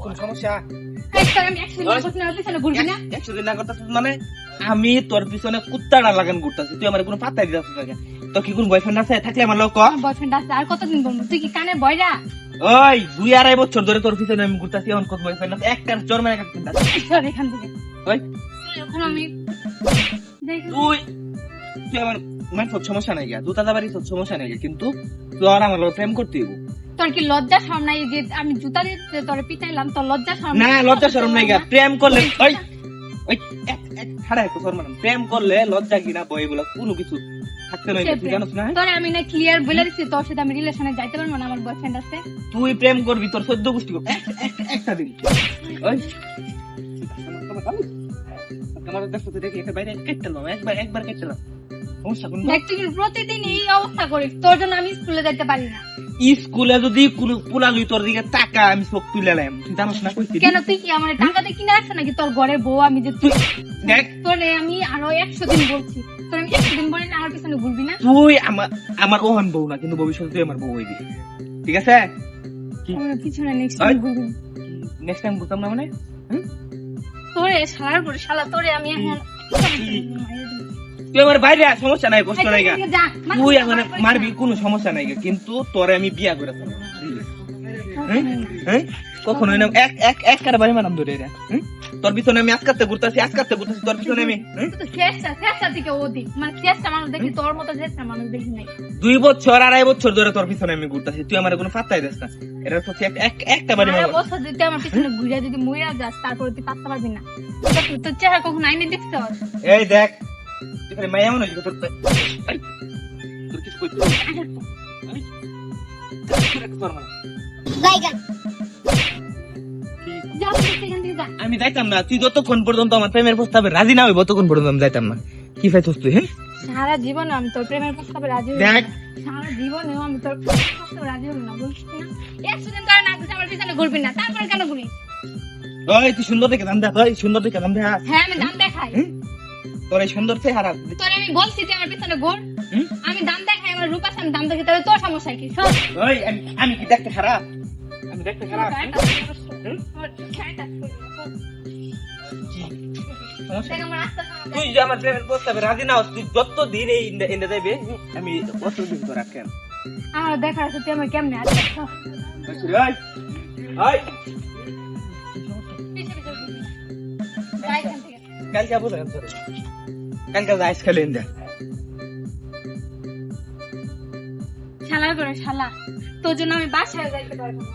কোন সমস্যা? আমি 100 দিন করছি না, পিছনে ঘুরবি না? 100 দিন না করতেছিস মানে আমি তোর পিছনে কুত্তাটা লাগান ঘুরতেছি, তুই আমার কোনো পাত্তা দিতেছিস না। তোর কি কোন বয়ফ্রেন্ড আছে? থাকলে আমার লোক আমার বয়ফ্রেন্ড আছে, আর কতদিন বলবো? তুই কি কানে বয়রা? ওই 2-2.5 বছর ধরে তোর পিছনে আমি ঘুরতেছি, এখন কত বয়ফ্রেন্ড আছে? একটা জোর মেরে কাটতে না। সর এখান থেকে। ওই এখন আমি তুই তুই আমার মানে তোর সমস্যা নাই গা, জুতা দাবারি তোর সমস্যা নাই গা, কিন্তু তোর আমার লোক প্রেম করতে হইব। তোর কি লজ্জা শরম নাই যে আমি জুতা দিয়ে তোরে পিটাইলাম? তোর লজ্জা শরম না লজ্জা শরম নাই গা, প্রেম করলে ওই ওই ছাড়া একটু শরম না, প্রেম করলে লজ্জা কিনা বই বলা কোনো কিছু থাকতে নাই, তুই জানোস না? তোরে আমি না ক্লিয়ার বলে দিছি তোর সাথে আমি রিলেশনে যাইতে পারবো না, আমার বয়ফ্রেন্ড আছে। তুই প্রেম করবি তোর 14 গোষ্ঠী একটা দিন ওই আমার দেখো তো দেখি একটা বাইরে কেটে নাও, একবার কেটে নাও, সমস্যা কোন? দেখ তুই প্রতিদিন এই অবস্থা করিস, তোর জন্য আমি স্কুলে যাইতে পারি না। স্কুলে যদি কোনো পোলা লই তোর দিকে টাকা আমি চোখ তুলে লাম, তুই জানোস না? কইছি কেন তুই কি আমার টাকা দিয়ে কিনে আসছে নাকি তোর ঘরের বউ? আমি যে তুই দেখ তোরে আমি আরো 100 দিন বলছি, তোর আমি 100 দিন বলি না, আমার পিছনে ঘুরবি না। তুই আমার ওহন বউ না, কিন্তু ভবিষ্যতে তুই আমার বউ হইবি, ঠিক আছে? আমার পিছনে নেক্সট টাইম ঘুরবি। নেক্সট টাইম বুঝতাম না মানে তোরে শালার করে শালা, তোরে আমি এখন তুই আমার বাইরে আয়, সমস্যা নাই, কষ্ট নাই গা, যা, তুই আমার মারবি কোনো সমস্যা নাই গা, কিন্তু তোরে আমি বিয়া করে ফেলবো। কখনোই না এক কার বাড়ি মানাম ধরে রে, তোর পিছনে আমি আজকাতে ঘুরতাছি তোর পিছনে আমি চেষ্টা থেকে অধিক, মানে চেষ্টা মানুষ দেখি, তোর মতো চেষ্টা মানুষ দেখি নাই। 2 বছর 2.5 বছর ধরে তোর পিছনে আমি ঘুরতাছি, তুই আমার কোনো পাত্তাই দিস না। এটা তো একটা বাড়ি সারা মারবো। বছর যদি আমার পিছনে ঘুরে যদি মইরা যাস, তারপরে তুই পাত্তা পারবি না। তোর চেহারা কখন আইনে দেখছ? এই দেখ তুই খালি মায়া মনে হইছে তোর, এই, তোর কিছু কইতে আমি যাইতাম না, তুই যতক্ষণ পর্যন্ত আমার প্রেমের প্রস্তাবে রাজি না হইব ততক্ষণ পর্যন্ত আমি যাইতাম না। কি পাইছস তুই? হ্যাঁ সারা জীবনে আমি তোর প্রেমের প্রস্তাবে রাজি হই দেখ। না। সারা জীবনেও আমি তোর প্রেমের প্রস্তাবে রাজি হই না, বলছিস না? 100 দিন ধরে না তুই আমার পিছনে ঘুরবি না, তারপরে কেন ঘুরি? ওই তুই সুন্দর দেখে দাম দেখ, ওই সুন্দর দেখে দাম দেখ। হ্যাঁ আমি দাম দেখাই, তোর এই সুন্দর চেহারা তোর আমি বলছি তুই আমার পিছনে ঘুর। আমি দাম দেখাই, আমার রূপ আছে, আমি দাম দেখি, তাহলে তোর সমস্যা কি? সব ওই আমি কি দেখতে খারাপ? আমি দেখতে খারাপ? তুই যে আমার প্রেমের প্রস্তাবে রাজি না হস, তুই যত দিন এই এনে যাইবে আমি কত দিন তো রাখেন আমার দেখার আছে তুই আমার কেমনে আছিস। কাল যাবো কালকে আইস খেলে ইন্দা শালা করে শালা, তোর জন্য আমি বাসায় যাইতে পারবো না।